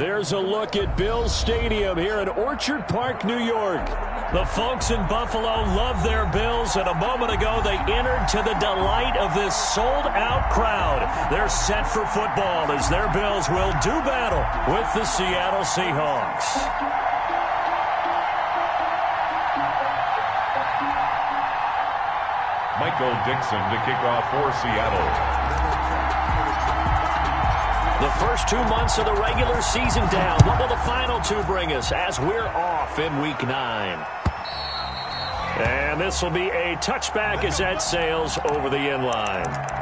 There's a look at Bills Stadium here in Orchard Park, New York. The folks in Buffalo love their Bills, and a moment ago they entered to the delight of this sold-out crowd. They're set for football as their Bills will do battle with the Seattle Seahawks. Michael Dixon to kick off for Seattle. The first 2 months of the regular season down. What will the final two bring us as we're off in Week 9? And this will be a touchback as that sails over the end line.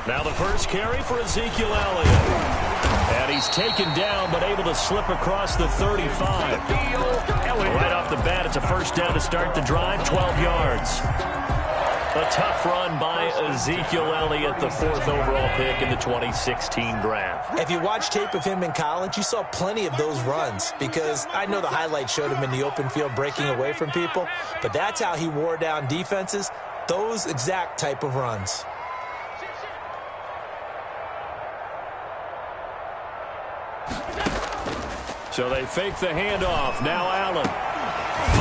Now the first carry for Ezekiel Elliott. And he's taken down but able to slip across the 35. Right off the bat, it's a first down to start the drive, 12 yards. A tough run by Ezekiel Elliott, the 4th overall pick in the 2016 draft. If you watch tape of him in college, you saw plenty of those runs because I know the highlight showed him in the open field breaking away from people, but that's how he wore down defenses, those exact type of runs. So they fake the handoff. Now Allen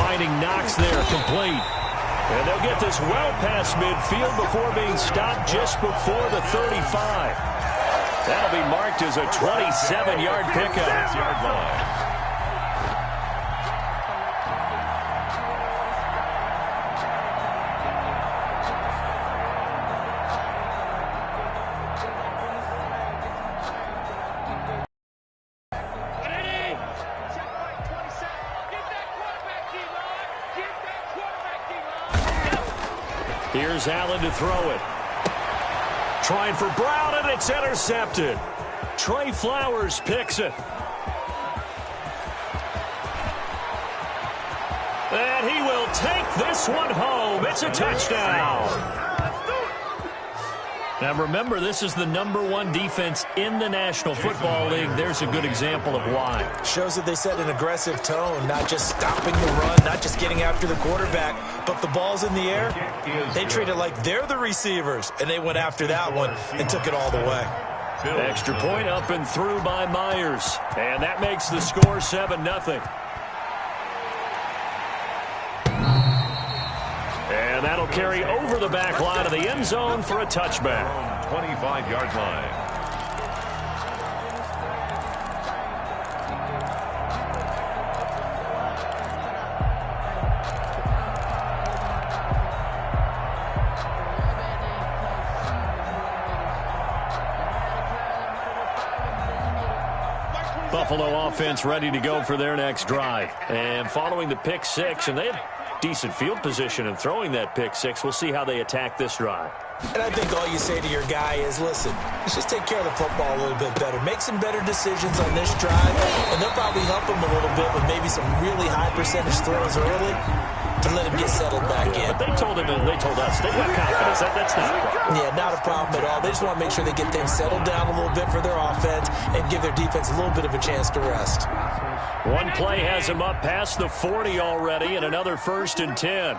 finding Knox there, complete. And they'll get this well past midfield before being stopped just before the 35. That'll be marked as a 27-yard pickup. Here's Allen to throw it. Trying for Brown, and it's intercepted. Trey Flowers picks it. And he will take this one home. It's a touchdown. Now remember, this is the #1 defense in the National Football League. There's a good example of why. Shows that they set an aggressive tone, not just stopping the run, not just getting after the quarterback, but the ball's in the air. They treat it like they're the receivers, and they went after that one and took it all the way. Extra point up and through by Myers. And that makes the score 7-0. And that'll carry over the back line of the end zone for a touchback. 25-yard line. Buffalo offense ready to go for their next drive. And following the pick six, and they had decent field position in throwing that pick six. We'll see how they attack this drive. And I think all you say to your guy is, listen, let's just take care of the football a little bit better. Make some better decisions on this drive, and they'll probably help him a little bit with maybe some really high percentage throws early to let him get settled back in. But they told him, and they told us, they have confidence. That's not a problem. Yeah, not a problem at all. They just want to make sure they get things settled down a little bit for their offense and give their defense a little bit of a chance to rest. One play has him up past the 40 already, and another 1st and 10.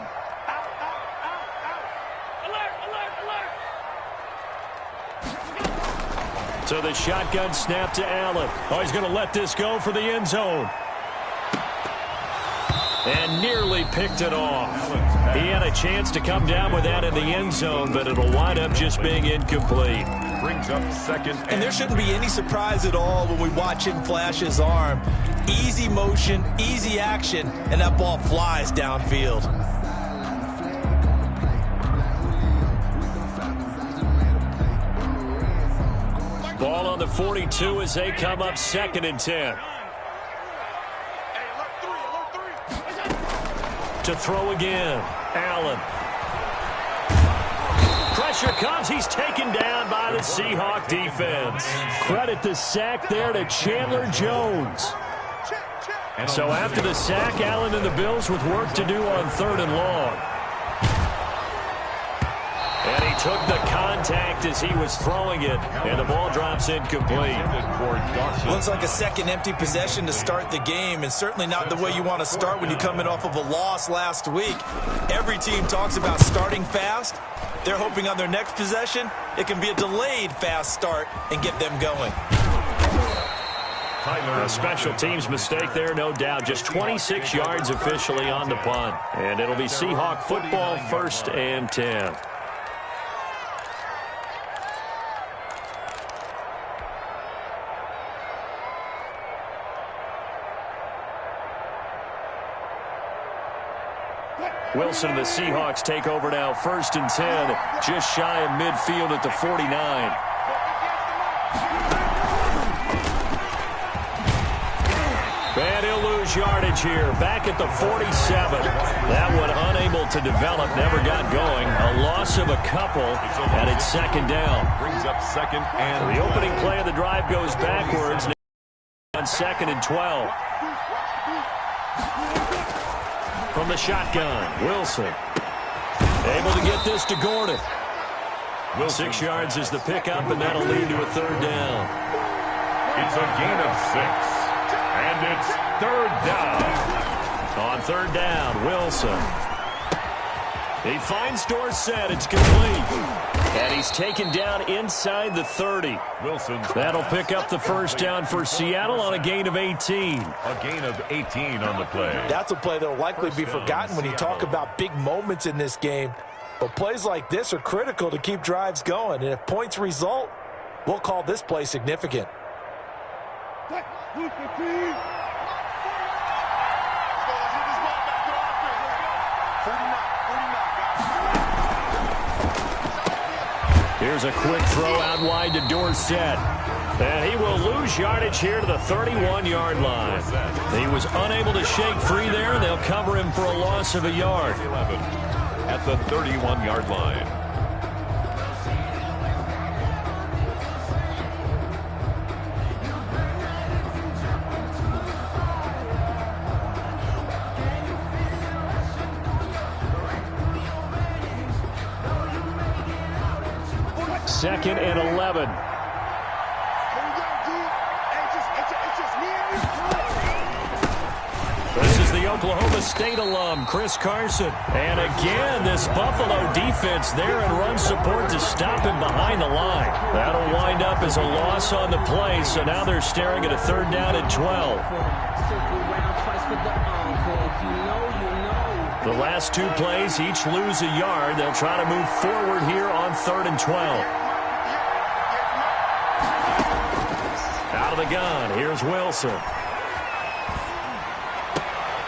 So the shotgun snap to Allen. Oh, he's going to let this go for the end zone. And nearly picked it off. He had a chance to come down with that in the end zone, but it'll wind up just being incomplete. Brings up 2nd. And there shouldn't be any surprise at all when we watch him flash his arm. Easy motion, easy action, and that ball flies downfield. Ball on the 42 as they come up 2nd and 10. to throw again. Allen. Pressure comes. He's taken down by the Seahawk defense. Credit the sack there to Chandler Jones. So after the sack, Allen and the Bills with work to do on 3rd and long. And he took the contact as he was throwing it, and the ball drops incomplete. Looks like a second empty possession to start the game, and certainly not the way you want to start when you're coming off of a loss last week. Every team talks about starting fast. They're hoping on their next possession, it can be a delayed fast start and get them going. A special teams mistake there, no doubt. Just 26 yards officially on the punt. And it'll be Seahawk football, 1st and 10. Wilson and the Seahawks take over now, 1st and 10, just shy of midfield at the 49. And he'll lose yardage here, back at the 47. That one unable to develop, never got going. A loss of a couple, and it's 2nd down. Brings up 2nd and The opening play of the drive goes backwards on 2nd and 12. From the shotgun, Wilson. Able to get this to Gordon. 6 yards is the pickup, and that'll lead to a 3rd down. It's a gain of 6. And it's 3rd down. On 3rd down, Wilson. He finds Dorsett. It's complete. And he's taken down inside the 30. Wilson. That'll pick up the 1st down for Seattle on a gain of 18. A gain of 18 on the play. That's a play that will likely be forgotten when you talk about big moments in this game. But plays like this are critical to keep drives going. And if points result, we'll call this play significant. Here's a quick throw out wide to Dorsett. And he will lose yardage here to the 31-yard line. He was unable to shake free there, and they'll cover him for a loss of a yard. 11 at the 31-yard line. Second and 11. This is the Oklahoma State alum, Chris Carson. And again, this Buffalo defense there and run support to stop him behind the line. That'll wind up as a loss on the play, so now they're staring at a 3rd down and 12. The last 2 plays each lose a yard. They'll try to move forward here on 3rd and 12. Out of the gun, here's Wilson.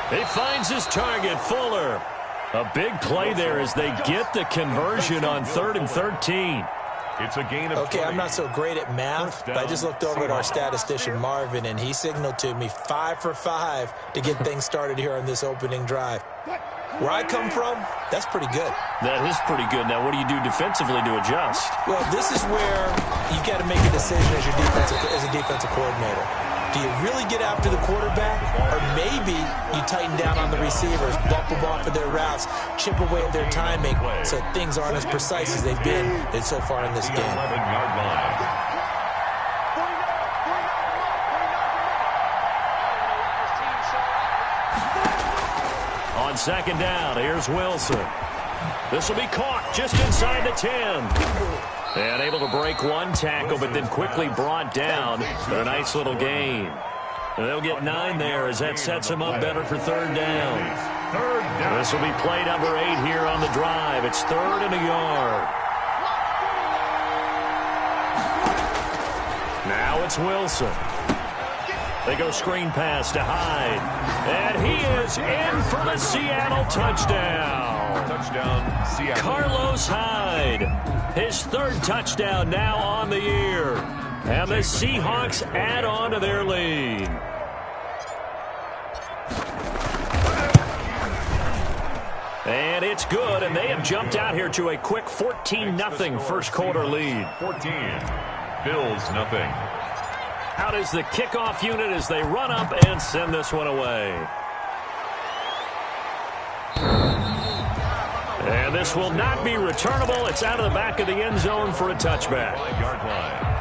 He finds his target, Fuller. A big play there as they get the conversion on 3rd and 13. It's a gain of Okay, I'm not so great at math, but I just looked over at our statistician, Marvin, and he signaled to me 5 for 5 to get things started here on this opening drive. Where I come from, that's pretty good. That is pretty good. Now, what do you do defensively to adjust? Well, this is where you got to make a decision as a defensive coordinator. Do you really get after the quarterback, or maybe you tighten down on the receivers, bump them off of their routes, chip away at their timing, so things aren't as precise as they've been so far in this game. 11-yard line. On 2nd down, here's Wilson. This will be caught just inside the 10. And able to break one tackle, but then quickly brought down. But a nice little gain. And they'll get 9 there as that sets them up better for 3rd down. This will be play number 8 here on the drive. It's 3rd and a yard. Now it's Wilson. They go screen pass to Hyde. And he is in for the Seattle touchdown. Touchdown, Seattle. Carlos Hyde. His 3rd touchdown now on the year. And the Seahawks add on to their lead. And it's good, and they have jumped out here to a quick 14-0 first quarter lead. 14. Bills nothing. Out is the kickoff unit as they run up and send this one away. And this will not be returnable. It's out of the back of the end zone for a touchback. 5-yard line.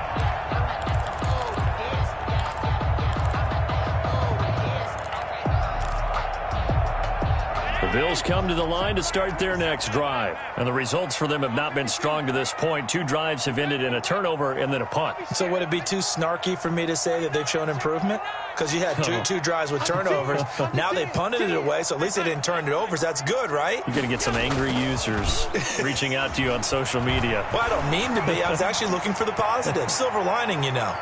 The Bills come to the line to start their next drive. And the results for them have not been strong to this point. 2 drives have ended in a turnover and then a punt. So would it be too snarky for me to say that they've shown improvement? Because you had two drives with turnovers. Now they punted it away, so at least they didn't turn it over. So that's good, right? You're going to get some angry users reaching out to you on social media. Well, I don't mean to be. I was actually looking for the positive. Silver lining, you know.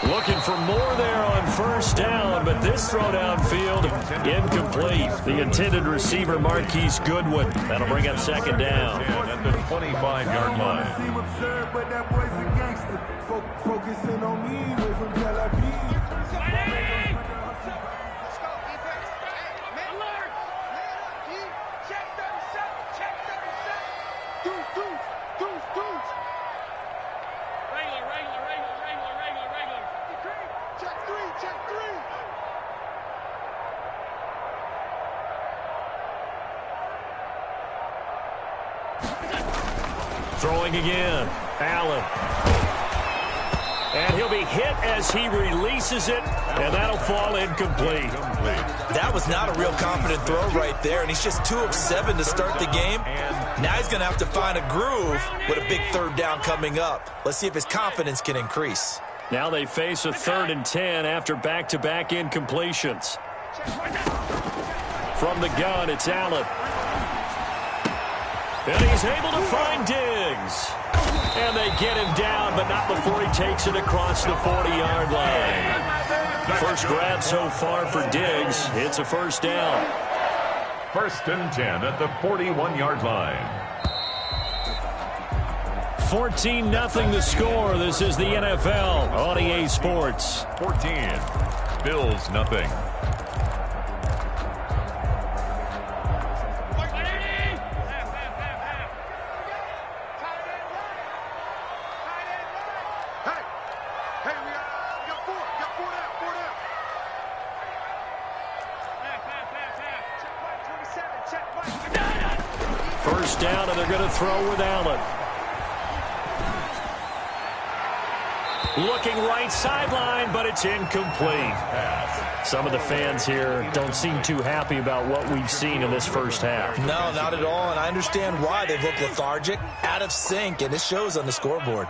Looking for more there on first down, but this throw downfield, incomplete. The intended receiver, Marquise Goodwin. That'll bring up second down. At the 25-yard line. Focusing on me, away from Tel Aviv. Throwing again, Allen. And he'll be hit as he releases it, and that'll fall incomplete. That was not a real confident throw right there, and he's just 2 of 7 to start the game. Now he's going to have to find a groove with a big third down coming up. Let's see if his confidence can increase. Now they face a 3rd and 10 after back-to-back incompletions. From the gun, it's Allen. And he's able to find Diggs. And they get him down, but not before he takes it across the 40-yard line. First grab so far for Diggs. It's a first down. 1st and 10 at the 41-yard line. 14-0 the score. This is the NFL on EA Sports. 14. Bills nothing. First down, and they're going to throw with Allen. Looking right sideline, but it's incomplete. Some of the fans here don't seem too happy about what we've seen in this first half. No, not at all, and I understand why. They've looked lethargic, out of sync, and it shows on the scoreboard.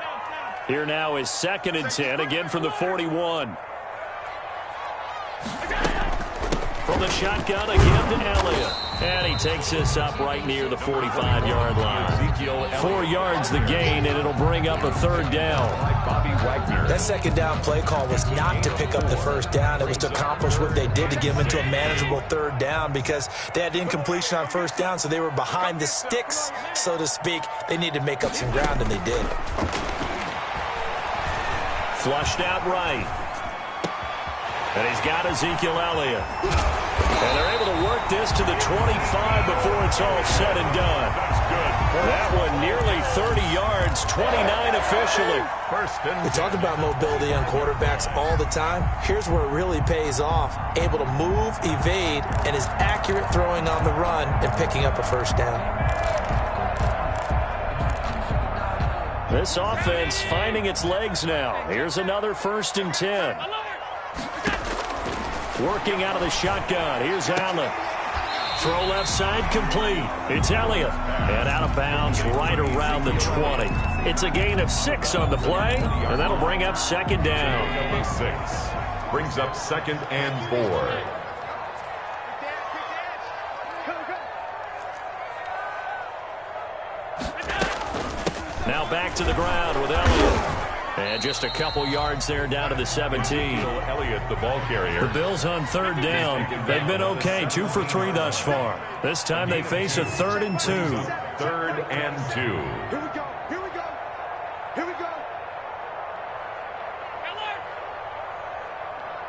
Here now is 2nd and 10, again from the 41. From the shotgun, again to Elliott. And he takes this up right near the 45-yard line. 4 yards the gain, and it'll bring up a 3rd down. That 2nd down play call was not to pick up the first down. It was to accomplish what they did to get them into a manageable 3rd down because they had incompletion on first down, so they were behind the sticks, so to speak. They needed to make up some ground, and they did. Flushed out right. And he's got Ezekiel Elliott. And they're able to work this to the 25 before it's all said and done. That's good. That one nearly 30 yards, 29 officially. 1st and We talk about mobility on quarterbacks all the time. Here's where it really pays off. Able to move, evade, and is accurate throwing on the run and picking up a first down. This offense finding its legs now. Here's another 1st and 10. Working out of the shotgun. Here's Allen. Throw left side complete. It's Elliott. And out of bounds right around the 20. It's a gain of 6 on the play. And that'll bring up 2nd down. 6. Brings up 2nd and 4. Now back to the ground with Elliott. And just a couple yards there down to the 17. Elliott, the ball carrier. The Bills on 3rd down. They've been okay, 2 for 3 thus far. This time they face a 3rd and 2. 3rd and 2. Here we go. Here we go. Here we go.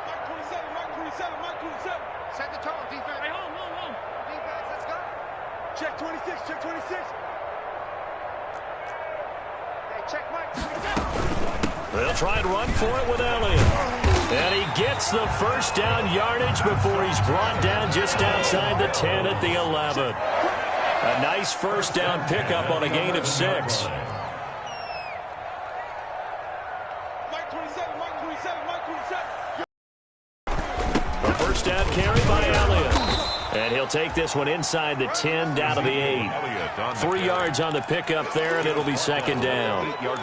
Mark 27. Mark 27. Mark 27. Set the tone, defense. Hey, home. Defense, let's go. Check 26, check 26. Hey, check Mike 26. They'll try and run for it with Elliott. And he gets the first down yardage before he's brought down just outside the 10 at the 11. A nice first down pickup on a gain of 6. Mike 27, Mike 27, Mike 27. A first down carry by Elliott. And he'll take this one inside the 10 down to the 8. 3 yards on the pickup there, and it'll be second down. Well,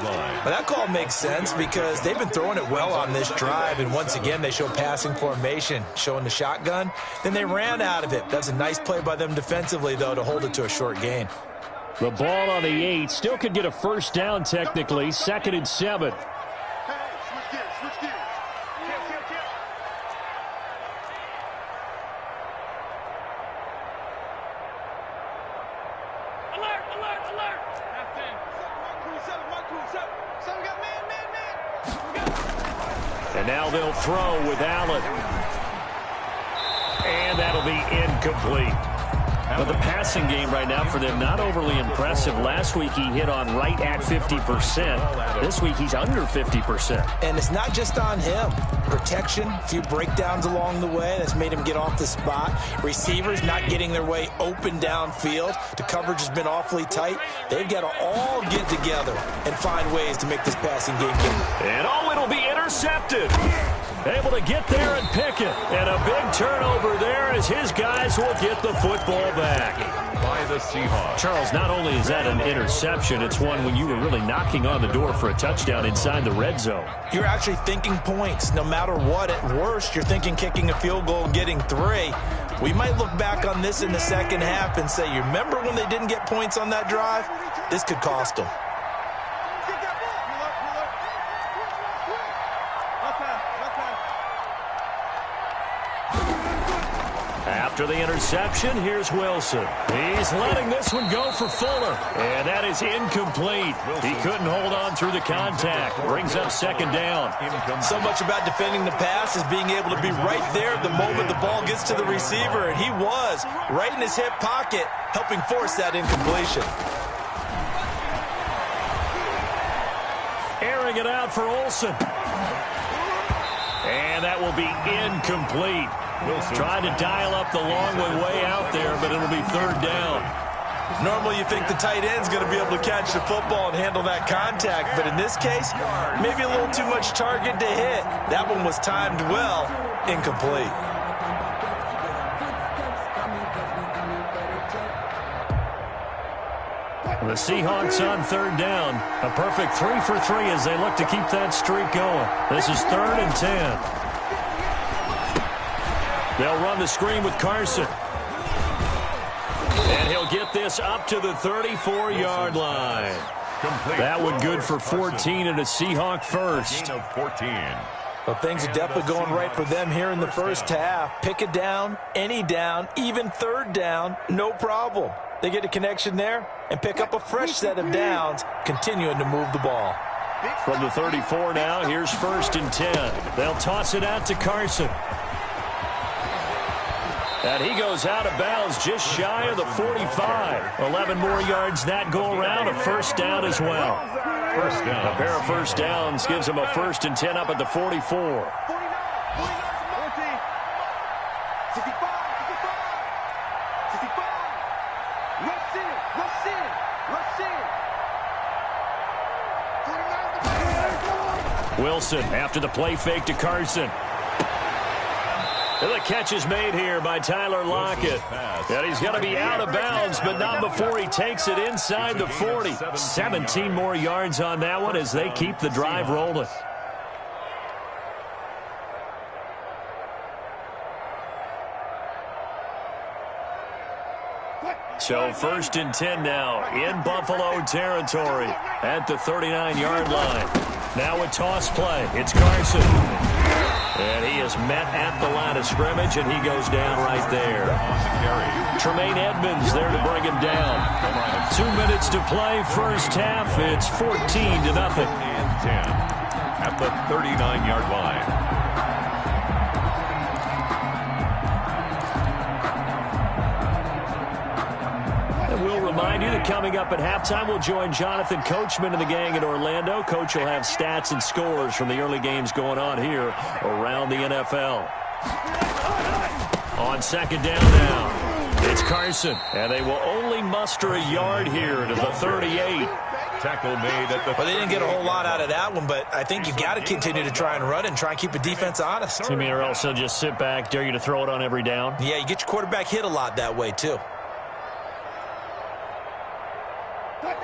that call makes sense because they've been throwing it well on this drive, and once again they show passing formation, showing the shotgun. Then they ran out of it. That's a nice play by them defensively, though, to hold it to a short gain. The ball on the 8 still could get a first down technically. 2nd and 7. Hey, switch gears, switch gears. Alert, alert, alert. That's in. Mike 27, Mike 27. So we got man. And now they'll throw with Allen. And that'll be incomplete. But the passing game right now for them, not overly impressive. Last week he hit on right at 50%. This week he's under 50%. And it's not just on him. Protection, a few breakdowns along the way. That's made him get off the spot. Receivers not getting their way open downfield. The coverage has been awfully tight. They've got to all get together and find ways to make this passing game good. And it'll be intercepted. Able to get there and pick it. And a big turnover there as his guys will get the football back. By the Seahawks. Charles, not only is that an interception, it's one when you were really knocking on the door for a touchdown inside the red zone. You're actually thinking points. No matter what, at worst, you're thinking kicking a field goal and getting 3. We might look back on this in the second half and say, you remember when they didn't get points on that drive? This could cost them. After the interception, here's Wilson. He's letting this one go for Fuller. And that is incomplete. He couldn't hold on through the contact. Brings up second down. So much about defending the pass is being able to be right there the moment the ball gets to the receiver. And he was right in his hip pocket, helping force that incompletion. Airing it out for Olsen. And that will be incomplete. Trying to dial up the long way out there, but it'll be third down. Normally you think the tight end's going to be able to catch the football and handle that contact, but in this case, maybe a little too much target to hit. That one was timed well, incomplete. The Seahawks on third down. A perfect 3 for 3 as they look to keep that streak going. This is 3rd and 10. They'll run the screen with Carson. And he'll get this up to the 34-yard line. That one good for 14 and a Seahawk first. 14. Well, things are definitely going right for them here in the first half. Pick a down, any down, even third down, no problem. They get a connection there and pick up a fresh set of downs, continuing to move the ball. From the 34 now, here's 1st and 10. They'll toss it out to Carson. And he goes out of bounds just shy of the 45. 11 more yards that go around, a first down as well. First down. A pair of first downs gives him a 1st and 10 up at the 44. Wilson after the play fake to Carson. And the catch is made here by Tyler Lockett. And he's going to be out of bounds, but not before he takes it inside the 40. 17 more yards on that one as they keep the drive rolling. So 1st and 10 now in Buffalo territory at the 39-yard line. Now a toss play. It's Carson. And he is met at the line of scrimmage, and he goes down right there. Tremaine Edmonds there to bring him down. 2 minutes to play first half. It's 14-0. And 10 at the 39-yard line. remind you that coming up at halftime, we'll join Jonathan Coachman and the gang in Orlando. Coach will have stats and scores from the early games going on here around the NFL. On second down now, it's Carson, and they will only muster a yard here to the 38. Tackle made at the... Well, they didn't get a whole lot out of that one, but I think you got to continue to try and run and try and keep the defense honest. You mean or else they'll just sit back, dare you to throw it on every down? Yeah, you get your quarterback hit a lot that way, too.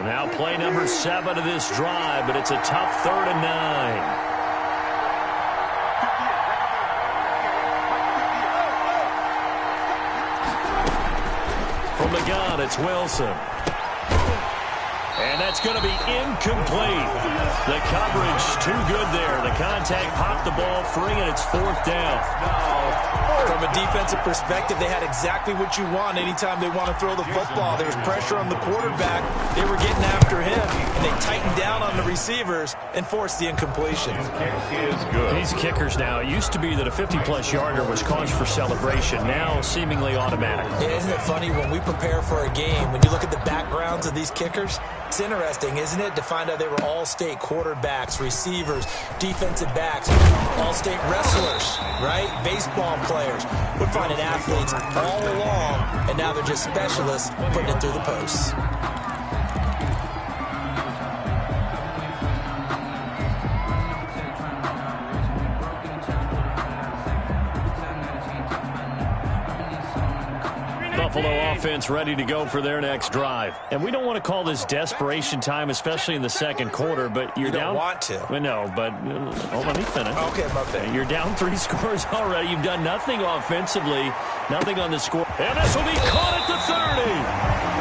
Now play number 7 of this drive, but it's a tough 3rd and 9. From the gun, it's Wilson. And that's going to be incomplete. The coverage too good there. The contact popped the ball free, and it's 4th down. From a defensive perspective, they had exactly what you want anytime they want to throw the football. There was pressure on the quarterback. They were getting after him, and they tightened down on the receivers and forced the incompletion. These kickers now, it used to be that a 50-plus yarder was cause for celebration. Now seemingly automatic. Yeah, isn't it funny when we prepare for a game, when you look at the backgrounds of these kickers, it's interesting, isn't it, to find out they were all-state quarterbacks, receivers, defensive backs, all-state wrestlers, right? Baseball players. We're finding athletes all along, and now they're just specialists putting it through the posts. Buffalo offense ready to go for their next drive. And we don't want to call this desperation time, especially in the second quarter, but you're you down. Don't want to. Well, no, but let me finish. Okay, my bad. You're down 3 scores already. You've done nothing offensively, nothing on the score. And this will be caught at the 30.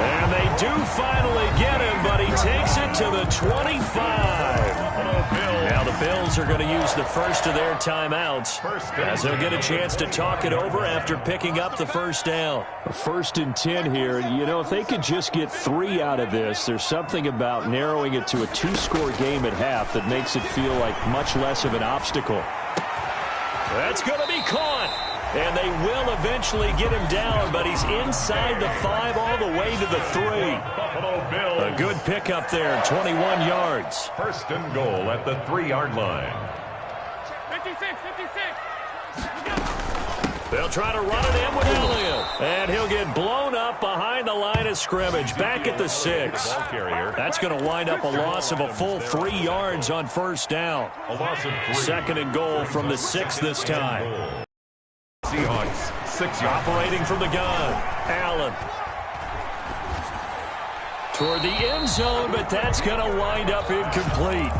And they do finally get him, but he takes it to the 25. Now the Bills are going to use the first of their timeouts as they'll get a chance to talk it over after picking up the first down. 1st and 10 here. You know, if they could just get 3 out of this, there's something about narrowing it to a 2-score game at half that makes it feel like much less of an obstacle. That's going to be caught. And they will eventually get him down, but he's inside the 5 all the way to the 3. A good pickup there, 21 yards. 1st and goal at the 3-yard line. 56. They'll try to run it in with Elliott. And he'll get blown up behind the line of scrimmage, back at the 6. That's going to wind up a loss of a full 3 yards on 1st down. A loss of 3. 2nd and goal from the 6 this time. Seahawks, 6 yards. Operating from the gun, Allen. Toward the end zone, but that's going to wind up incomplete.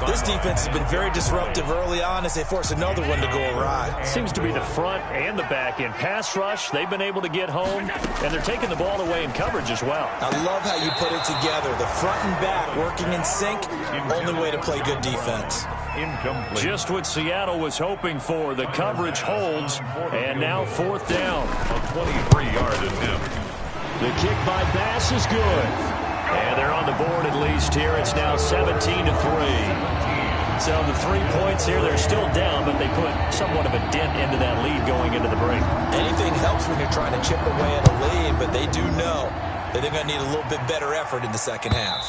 This defense has been very disruptive early on as they force another one to go awry. Seems to be the front and the back end. Pass rush, they've been able to get home, and they're taking the ball away in coverage as well. I love how you put it together. The front and back working in sync, only way to play good defense. Incomplete. Just what Seattle was hoping for. The coverage holds, and now 4th down. A 23-yard attempt. The kick by Bass is good. And they're on the board at least here. It's now 17-3. So the 3 points here, they're still down, but they put somewhat of a dent into that lead going into the break. Anything helps when you're trying to chip away at a lead, but they do know that they're going to need a little bit better effort in the second half.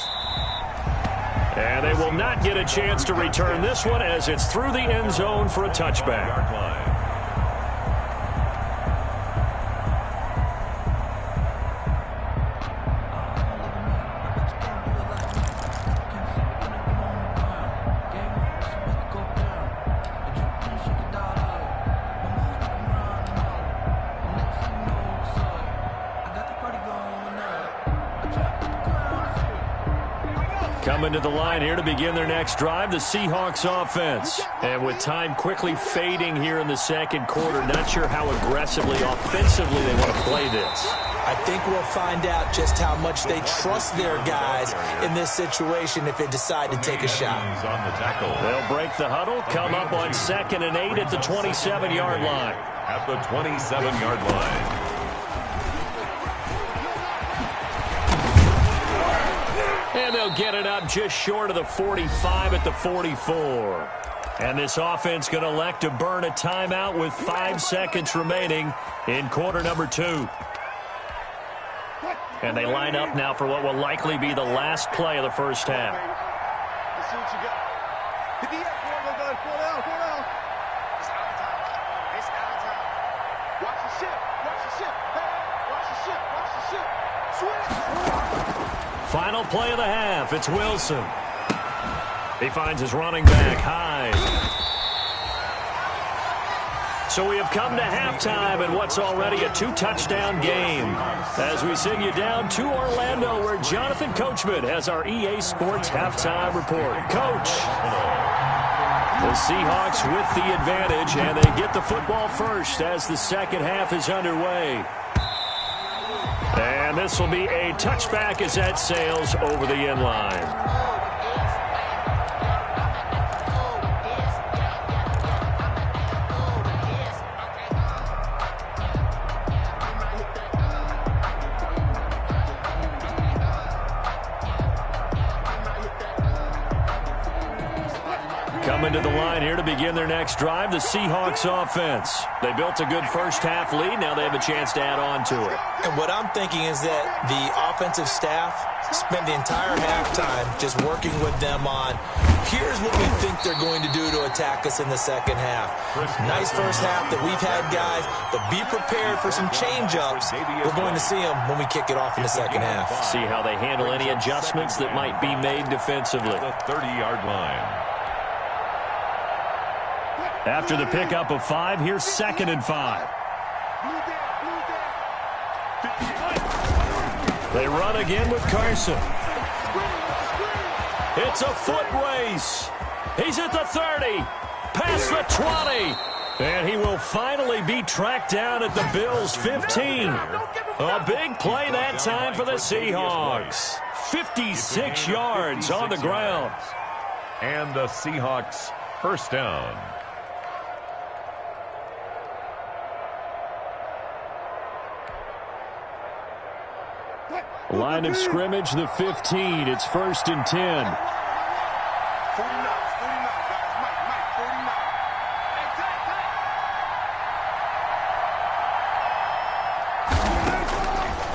And they will not get a chance to return this one as it's through the end zone for a touchback. Coming to the line here to begin their next drive, the Seahawks offense. And with time quickly fading here in the second quarter, not sure how aggressively, offensively they want to play this. I think we'll find out just how much they trust their guys in this situation if they decide to take a shot. On the tackle. They'll break the huddle, come up on 2nd and 8 at the 27-yard line. At the 27-yard line. And they'll get it up just short of the 45 at the 44. And this offense going to elect to burn a timeout with 5 seconds remaining in quarter number 2. And they line up now for what will likely be the last play of the first half. Let's see what you got. Hit the F, fall down. It's out of time. It's out of time. Watch the ship. Hey, watch the ship. Switch. Final play of the half. It's Wilson. He finds his running back, Hyde. So we have come to halftime in what's already a 2-touchdown game. As we send you down to Orlando, where Jonathan Coachman has our EA Sports halftime report. Coach, the Seahawks with the advantage, and they get the football first as the second half is underway. And this will be a touchback as that sails over the end line. Coming to the line here to begin their next drive, the Seahawks offense. They built a good first-half lead. Now they have a chance to add on to it. And what I'm thinking is that the offensive staff spent the entire halftime just working with them on, here's what we think they're going to do to attack us in the second half. Nice first half that we've had, guys, but be prepared for some change-ups. We're going to see them when we kick it off in the second half. See how they handle any adjustments that might be made defensively. The 30-yard line. After the pickup of 5, here's 2nd and 5. They run again with Carson. It's a foot race. He's at the 30, past the 20, and he will finally be tracked down at the Bills' 15. A big play that time for the Seahawks. 56 yards on the ground. And the Seahawks first down. Line of scrimmage, the 15. It's 1st and 10.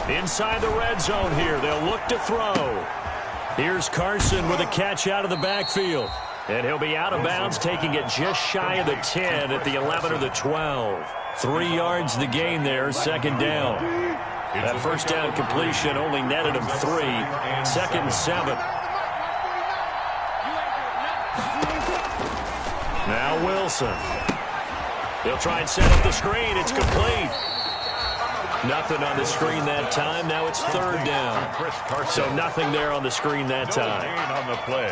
49. Inside the red zone here. They'll look to throw. Here's Carson with a catch out of the backfield. And he'll be out of bounds, taking it just shy of the 10 at the 11 or the 12. 3 yards the gain there, 2nd down. That first down completion only netted him 3. 2nd and 7. Now Wilson. He'll try and set up the screen. It's complete. Nothing on the screen that time. Now it's 3rd down. So nothing there on the screen that time.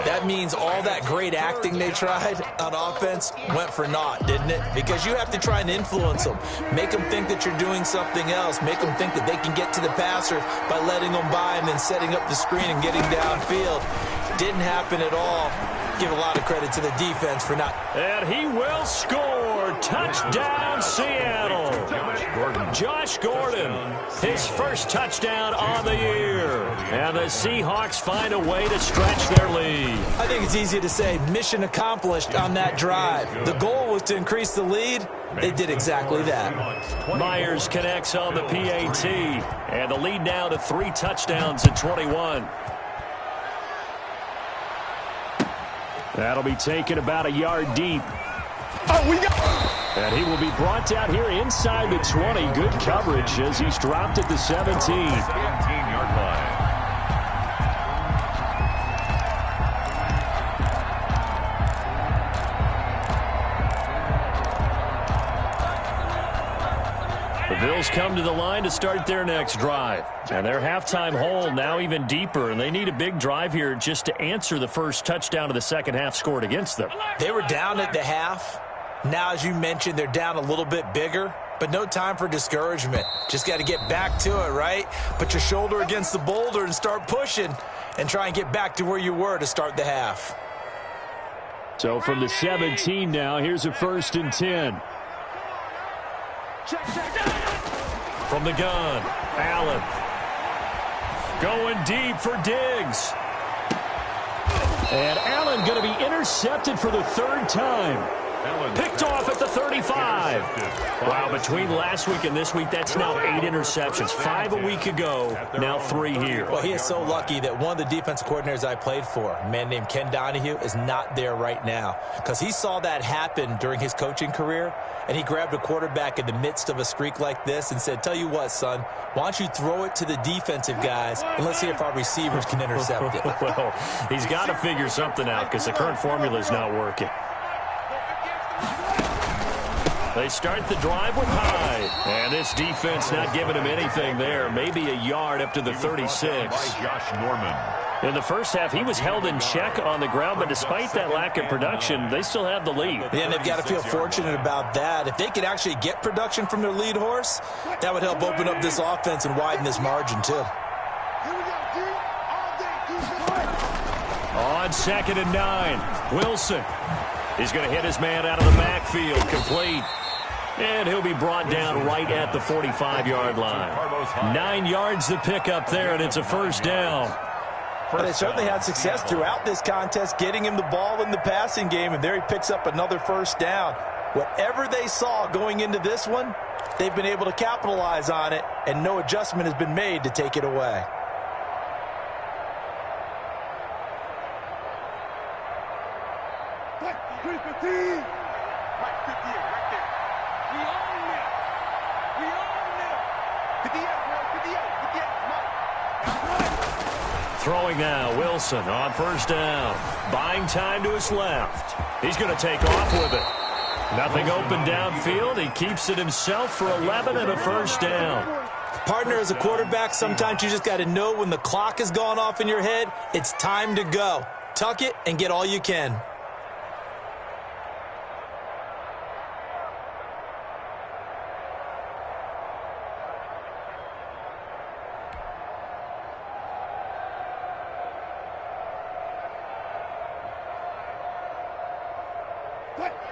That means all that great acting they tried on offense went for naught, didn't it? Because you have to try and influence them. Make them think that you're doing something else. Make them think that they can get to the passer by letting them by and then setting up the screen and getting downfield. Didn't happen at all. Give a lot of credit to the defense for not. And he will score. Touchdown, Seattle. Josh Gordon, his first touchdown on the year. And the Seahawks find a way to stretch their lead. I think it's easy to say mission accomplished on that drive. The goal was to increase the lead. They did exactly that. Myers connects on the PAT. And the lead now to 3 touchdowns at 21. That'll be taken about a yard deep. And he will be brought down here inside the 20. Good coverage as he's dropped at the 17. 17-yard line. The Bills come to the line to start their next drive. And their halftime hole now even deeper, and they need a big drive here just to answer the first touchdown of the second half scored against them. They were down at the half. Now, as you mentioned, they're down a little bit bigger, but no time for discouragement. Just got to get back to it, right? Put your shoulder against the boulder and start pushing and try and get back to where you were to start the half. So from the 17 now, here's a 1st and 10. From the gun, Allen. Going deep for Diggs. And Allen going to be intercepted for the 3rd time. Picked off at the 35. Wow, between last week and this week, that's now 8 interceptions. 5 a week ago, now 3 here. Well, he is so lucky that one of the defensive coordinators I played for, a man named Ken Donahue, is not there right now, because he saw that happen during his coaching career, and he grabbed a quarterback in the midst of a streak like this and said, tell you what, son, why don't you throw it to the defensive guys, and let's see if our receivers can intercept it. Well, he's got to figure something out because the current formula is not working. They start the drive with Hyde. And this defense not giving him anything there. Maybe a yard up to the 36. Josh Norman. In the first half, he was held in check on the ground, but despite that lack of production, they still have the lead. Yeah, and they've got to feel fortunate about that. If they could actually get production from their lead horse, that would help open up this offense and widen this margin, too. On 2nd and 9, Wilson. He's going to hit his man out of the backfield, complete. And he'll be brought down right at the 45-yard line. 9 yards to pick up there, and it's a first down. But they certainly had success throughout this contest, getting him the ball in the passing game, and there he picks up another first down. Whatever they saw going into this one, they've been able to capitalize on it, and no adjustment has been made to take it away. Throwing now, Wilson on first down. Buying time to his left. He's going to take off with it. Nothing open downfield. He keeps it himself for 11 and a first down. Partner, as a quarterback, sometimes you just got to know when the clock has gone off in your head, it's time to go. Tuck it and get all you can.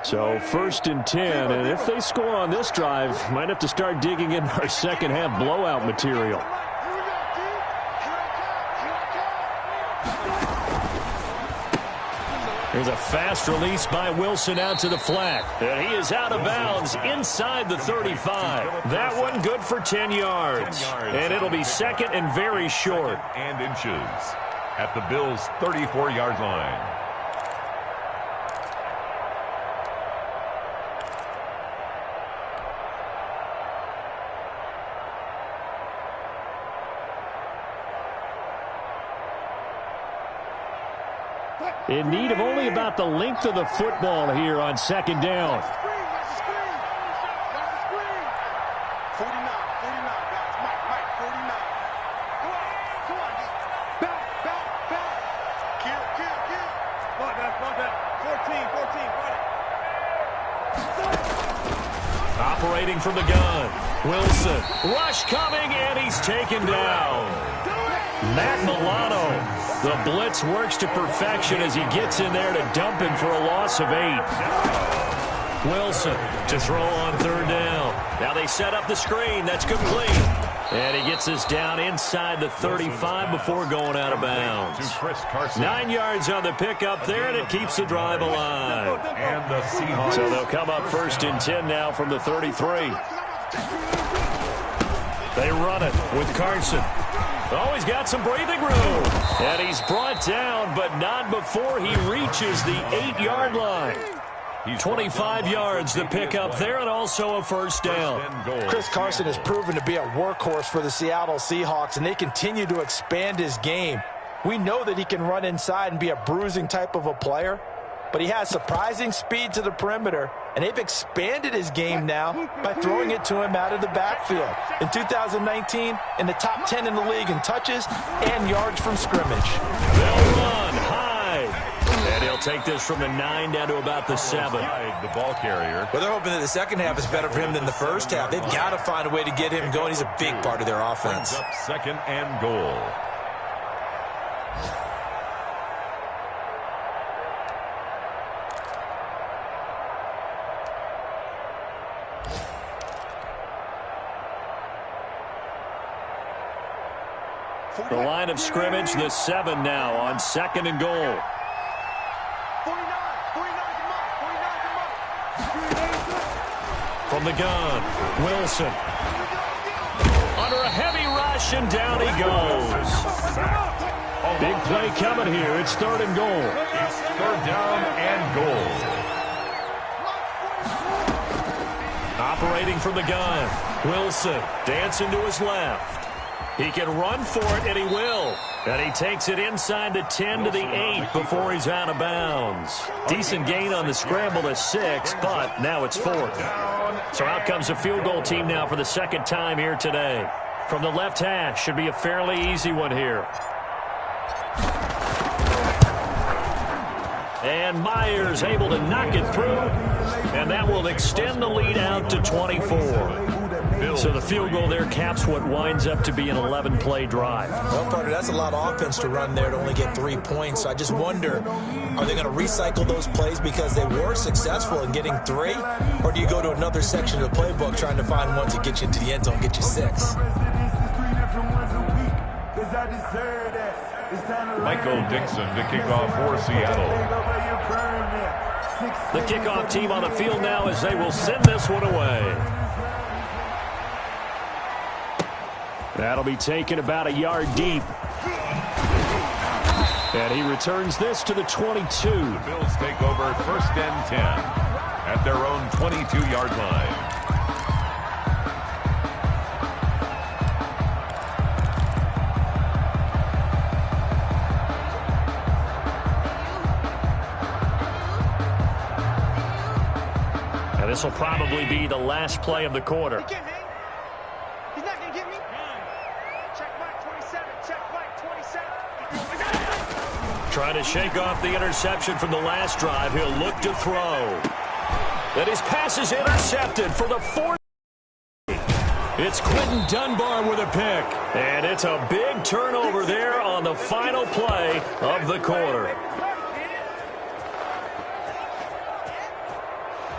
So 1st and 10, and if they score on this drive, might have to start digging in our second half blowout material. There's a fast release by Wilson out to the flat. And he is out of bounds inside the 35. That one good for 10 yards. And it'll be 2nd and very short. And inches at the Bills' 34-yard line. In need of only about the length of the football here on 2nd down. Operating from the gun. Wilson. Rush coming, and he's taken down. Matt Milano. The blitz works to perfection as he gets in there to dump him for a loss of 8. Wilson to throw on 3rd down. Now they set up the screen. That's complete. And he gets us down inside the 35 before going out of bounds. 9 yards on the pickup there, and it keeps the drive alive. And the Seahawks. So they'll come up 1st and 10 now from the 33. They run it with Carson. Oh, he's got some breathing room. And he's brought down, but not before he reaches the 8-yard line. 25 yards to pick up there, and also a first down. Chris Carson has proven to be a workhorse for the Seattle Seahawks, and they continue to expand his game. We know that he can run inside and be a bruising type of a player, but he has surprising speed to the perimeter, and they've expanded his game now by throwing it to him out of the backfield. In 2019, in the top 10 in the league in touches and yards from scrimmage. They'll run high, and he'll take this from the 9 down to about the 7. The ball carrier. Well, they're hoping that the second half is better for him than the first half. They've got to find a way to get him going. He's a big part of their offense. Up 2nd and goal. The line of scrimmage, the 7 now on 2nd and goal. From the gun, Wilson. Under a heavy rush, and down he goes. Big play coming here. It's 3rd and goal. It's 3rd down and goal. Operating from the gun, Wilson dancing to his left. He can run for it, and he will. And he takes it inside the 10 to the 8 before he's out of bounds. Decent gain on the scramble to 6, but now it's 4th. So out comes the field goal team now for the 2nd time here today. From the left hash, should be a fairly easy one here. And Myers able to knock it through, and that will extend the lead out to 24. So the field goal there caps what winds up to be an 11-play drive. Well, partner, that's a lot of offense to run there to only get 3 points. So I just wonder, are they going to recycle those plays because they were successful in getting 3? Or do you go to another section of the playbook trying to find ones that get you into the end zone, get you 6? Michael Dixon to kick off for Seattle. The kickoff team on the field now as they will send this one away. That'll be taken about a yard deep. And he returns this to the 22. The Bills take over 1st and 10 at their own 22-yard line. And this will probably be the last play of the quarter. He's not going to get me. Check Mike 27. Check Mike 27. Trying to shake off the interception from the last drive. He'll look to throw. And his pass is intercepted for the 4th. It's Quentin Dunbar with a pick. And it's a big turnover there on the final play of the quarter.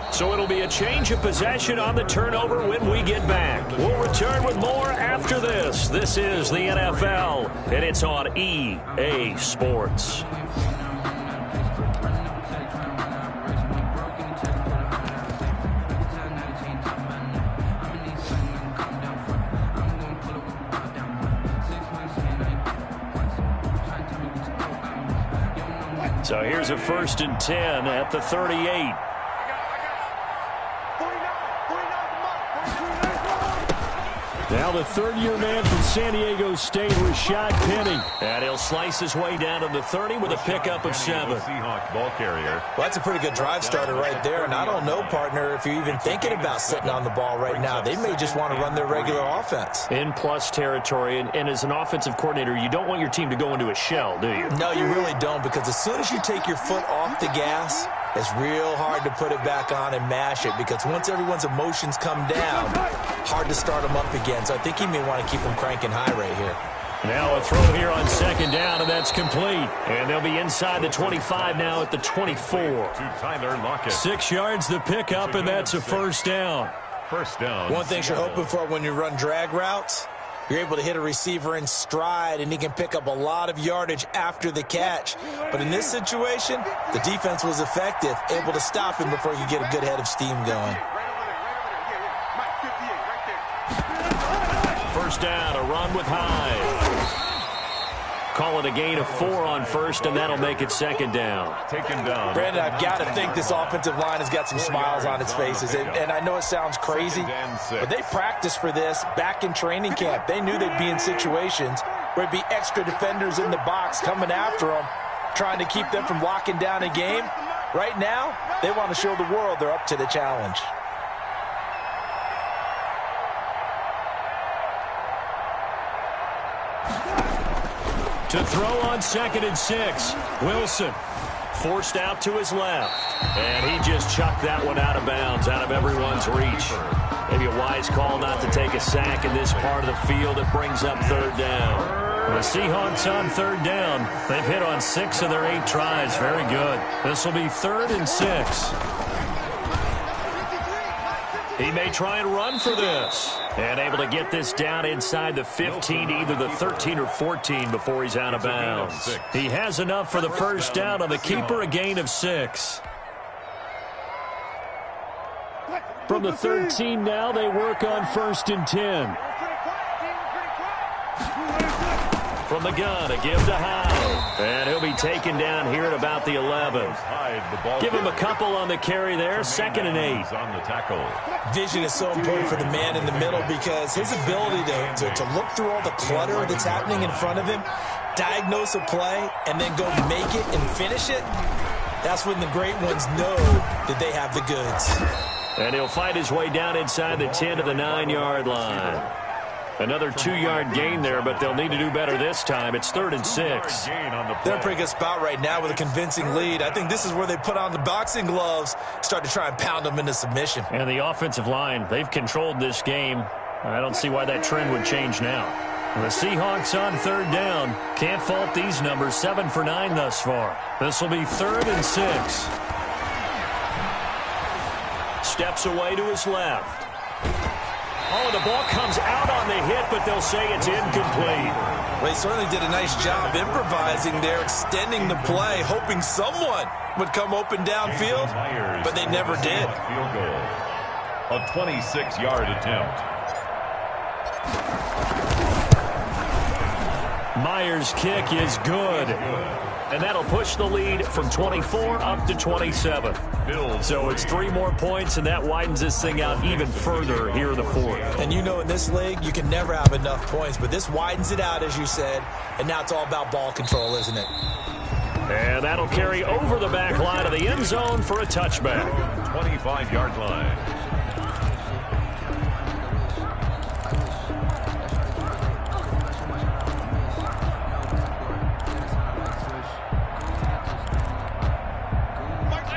So it'll be a change of possession on the turnover when we get back. We'll return with more after this. This is the NFL, and it's on EA Sports. So here's a 1st and 10 at the 38. Now the 3rd-year man from San Diego State, Rashad Penny. And he'll slice his way down to the 30 with a pickup of 7. Seahawks ball carrier. Well, that's a pretty good drive starter right there. And I don't know, partner, if you're even thinking about sitting on the ball right now. They may just want to run their regular offense. In plus territory, and as an offensive coordinator, you don't want your team to go into a shell, do you? No, you really don't, because as soon as you take your foot off the gas, it's real hard to put it back on and mash it, because once everyone's emotions come down, hard to start them up again. So I think he may want to keep them cranking high right here. Now a throw here on 2nd down, and that's complete. And they'll be inside the 25 now at the 24. To Tyler Lockett. 6 yards the pickup, and that's a 1st down. 1st down. One thing you're hoping for when you run drag routes, you're able to hit a receiver in stride, and he can pick up a lot of yardage after the catch. But in this situation, the defense was effective, able to stop him before he could get a good head of steam going. 1st down, a run with Hyde. Call it a gain of 4 on 1st, and that'll make it 2nd down. Taken down. Brandon, I've got to think this offensive line has got some smiles on its faces. And I know it sounds crazy, but they practiced for this back in training camp. They knew they'd be in situations where it'd be extra defenders in the box coming after them, trying to keep them from locking down a game. Right now, they want to show the world they're up to the challenge. To throw on 2nd and 6. Wilson forced out to his left. And he just chucked that one out of bounds, out of everyone's reach. Maybe a wise call not to take a sack in this part of the field. It brings up 3rd down. The Seahawks on 3rd down. They've hit on 6 of their 8 tries. Very good. This will be 3rd and 6. He may try and run for this. And able to get this down inside the 15, either the 13 or 14 before he's out of bounds. He has enough for the 1st down on the keeper, a gain of 6. From the 13 now, they work on 1st and 10. From the gun, a give to Howe. And he'll be taken down here at about the 11. Give him a couple on the carry there. 2nd and 8. On the tackle. Vision is so important for the man in the middle because his ability to look through all the clutter that's happening in front of him, diagnose a play, and then go make it and finish it, that's when the great ones know that they have the goods. And he'll fight his way down inside the 10 to the 9-yard line. Another 2-yard gain there, but they'll need to do better this time. It's 3rd and 6. They're in a pretty good spot right now with a convincing lead. I think this is where they put on the boxing gloves, start to try and pound them into submission. And the offensive line, they've controlled this game. I don't see why that trend would change now. The Seahawks on 3rd down. Can't fault these numbers. 7 for 9 thus far. This will be 3rd and 6. Steps away to his left. Oh, the ball comes out on the hit, but they'll say it's incomplete. Well, they certainly did a nice job improvising there, extending the play, hoping someone would come open downfield, but they never did. Field goal. A 26-yard attempt. Myers' kick is good. And that'll push the lead from 24 up to 27. So it's 3 more points, and that widens this thing out even further here in the 4th. And you know in this league, you can never have enough points, but this widens it out, as you said, and now it's all about ball control, isn't it? And that'll carry over the back line of the end zone for a touchback. 25-yard line.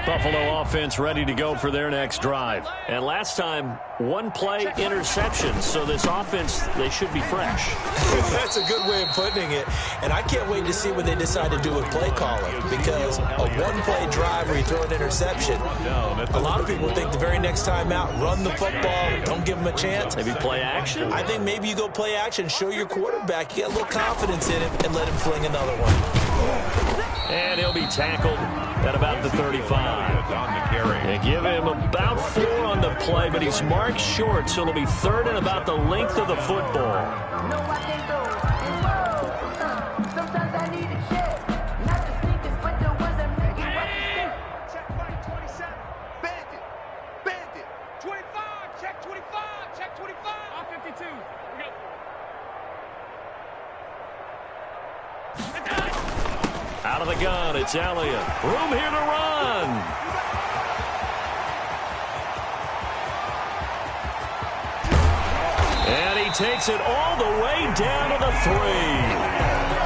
Buffalo offense ready to go for their next drive. And last time, 1 play interception. So this offense, they should be fresh. That's a good way of putting it. And I can't wait to see what they decide to do with play calling. Because a 1-play drive where you throw an interception, a lot of people think the very next time out, run the football, don't give them a chance. Maybe play action? I think maybe you go play action, show your quarterback, you get a little confidence in him, and let him fling another one. And he'll be tackled at about the 35. They give him about 4 on the play, but he's marked short, so it'll be 3rd and about the length of the football. Sometimes I need a check, not the sneakers, but the ones that make it what you think. Check 27, bandit, bandit, 25, check 25, check 25. On 52, we go. Out of the gun, it's Elliott. Room here to run. And he takes it all the way down to the 3.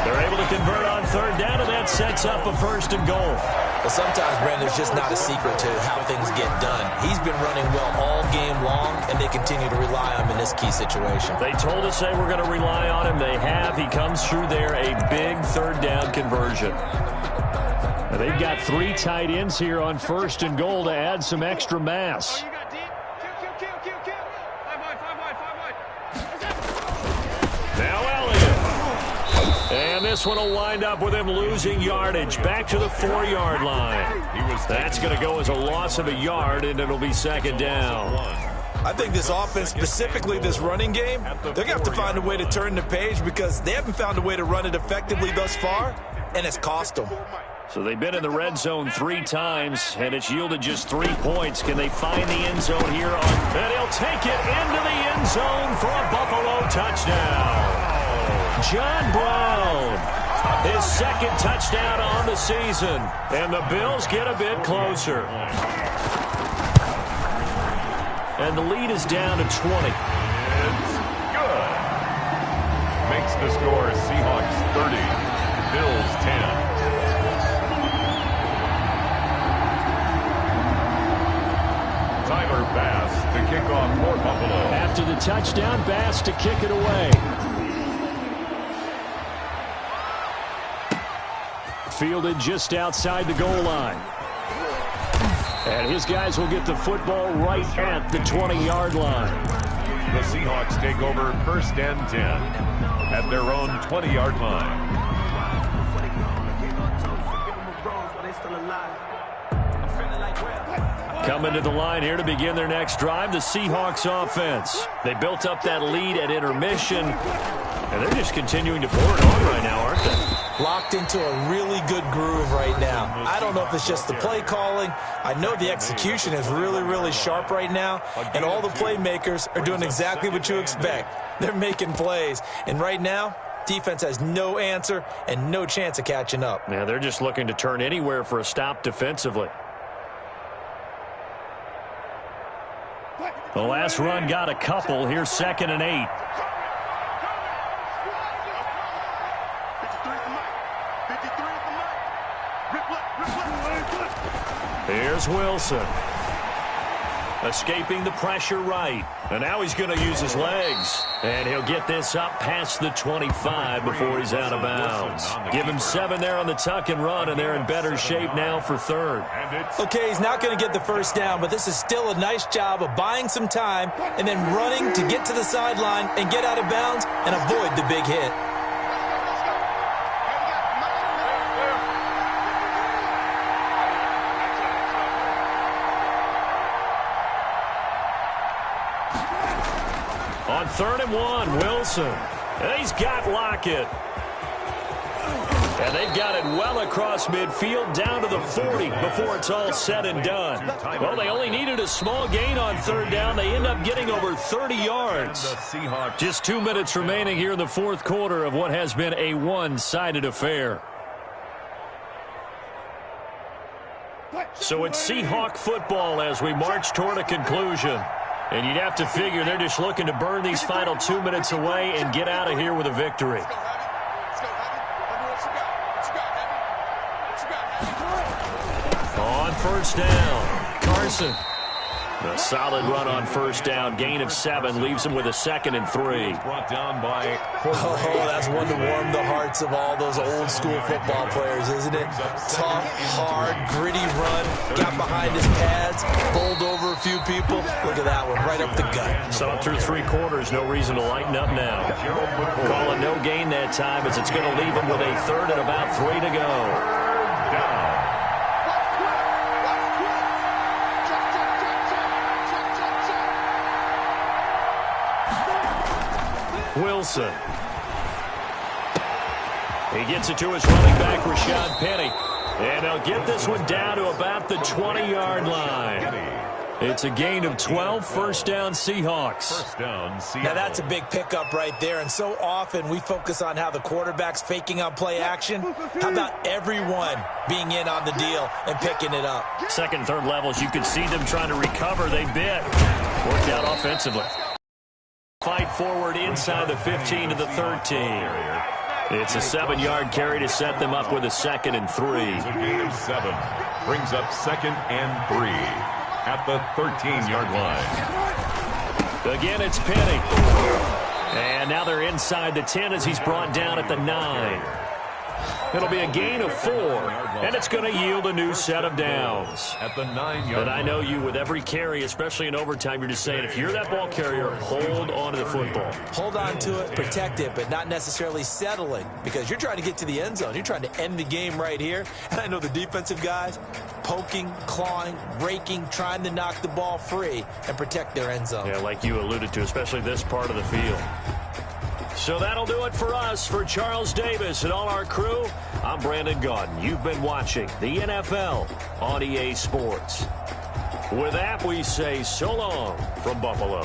They're able to convert on 3rd down, and that sets up a 1st and goal. But sometimes, Brandon, there's just not a secret to how things get done. He's been running well all game long, and they continue to rely on him in this key situation. They told us they were going to rely on him. They have. He comes through there, a big 3rd down conversion. Now, they've got 3 tight ends here on 1st and goal to add some extra mass. You got deep. Kill. 5 wide. Now Elliott. And this one will wind up with him losing yardage back to the 4-yard line. That's going to go as a loss of a yard, and it'll be 2nd down. I think this offense, specifically this running game, they're going to have to find a way to turn the page because they haven't found a way to run it effectively thus far, and it's cost them. So they've been in the red zone 3 times, and it's yielded just 3 points. Can they find the end zone here? And he'll take it into the end zone for a Buffalo touchdown. John Brown, his 2nd touchdown on the season, and the Bills get a bit closer. And the lead is down to 20. It's good. Makes the score Seahawks 30, Bills 10. Bass to kick off for Buffalo. After the touchdown, Bass to kick it away. Fielded just outside the goal line. And his guys will get the football right at the 20-yard line. The Seahawks take over 1st and 10 at their own 20-yard line. Coming to the line here to begin their next drive, the Seahawks offense. They built up that lead at intermission, and they're just continuing to pour it on right now, aren't they? Locked into a really good groove right now. I don't know if it's just the play calling. I know the execution is really, really sharp right now, and all the playmakers are doing exactly what you expect. They're making plays, and right now, defense has no answer and no chance of catching up. Yeah, they're just looking to turn anywhere for a stop defensively. The last run got a couple. Here's 2nd and 8. Here's Wilson. Escaping the pressure right. And now he's going to use his legs. And he'll get this up past the 25 before he's out of bounds. Give him 7 there on the tuck and run, and they're in better shape now for 3rd. Okay, he's not going to get the first down, but this is still a nice job of buying some time and then running to get to the sideline and get out of bounds and avoid the big hit. On 3rd and 1, Wilson. And he's got Lockett. And they've got it well across midfield down to the 40 before it's all said and done. Well, they only needed a small gain on 3rd down. They end up getting over 30 yards. Just 2 minutes remaining here in the 4th quarter of what has been a one-sided affair. So it's Seahawk football as we march toward a conclusion. And you'd have to figure they're just looking to burn these final 2 minutes away and get out of here with a victory. On 1st down, Carson. A solid run on 1st down. Gain of 7 leaves him with a 2nd and 3. Brought down by that's one to warm the hearts of all those old school football players, isn't it? Tough, hard, gritty run. Got behind his pads, bowled over a few people. Look at that one, right up the gut. Saw it through 3 quarters. No reason to lighten up now. Calling no gain that time as it's going to leave him with a 3rd and about 3 to go. down. Wilson. He gets it to his running back, Rashad Penny. And they'll get this one down to about the 20-yard line. It's a gain of 12, 1st down Seahawks. Now that's a big pickup right there, and so often we focus on how the quarterback's faking on play action. How about everyone being in on the deal and picking it up? 2nd, 3rd levels, you can see them trying to recover. They bit. Worked out offensively. Fight forward inside the 15 to the 13. It's a 7-yard carry to set them up with a 2nd and 3. It's a gain of 7. Brings up 2nd and 3 at the 13-yard line. Again, it's Penny. And now they're inside the 10 as he's brought down at the 9. It'll be a gain of 4, and it's going to yield a new set of downs. At the 9-yard line. And I know you, with every carry, especially in overtime, you're just saying, if you're that ball carrier, hold on to the football. Hold on to it, protect it, but not necessarily settling, because you're trying to get to the end zone. You're trying to end the game right here. And I know the defensive guys poking, clawing, raking, trying to knock the ball free and protect their end zone. Yeah, like you alluded to, especially this part of the field. So that'll do it for us. For Charles Davis and all our crew, I'm Brandon Gaudin. You've been watching the NFL on EA Sports. With that, we say so long from Buffalo.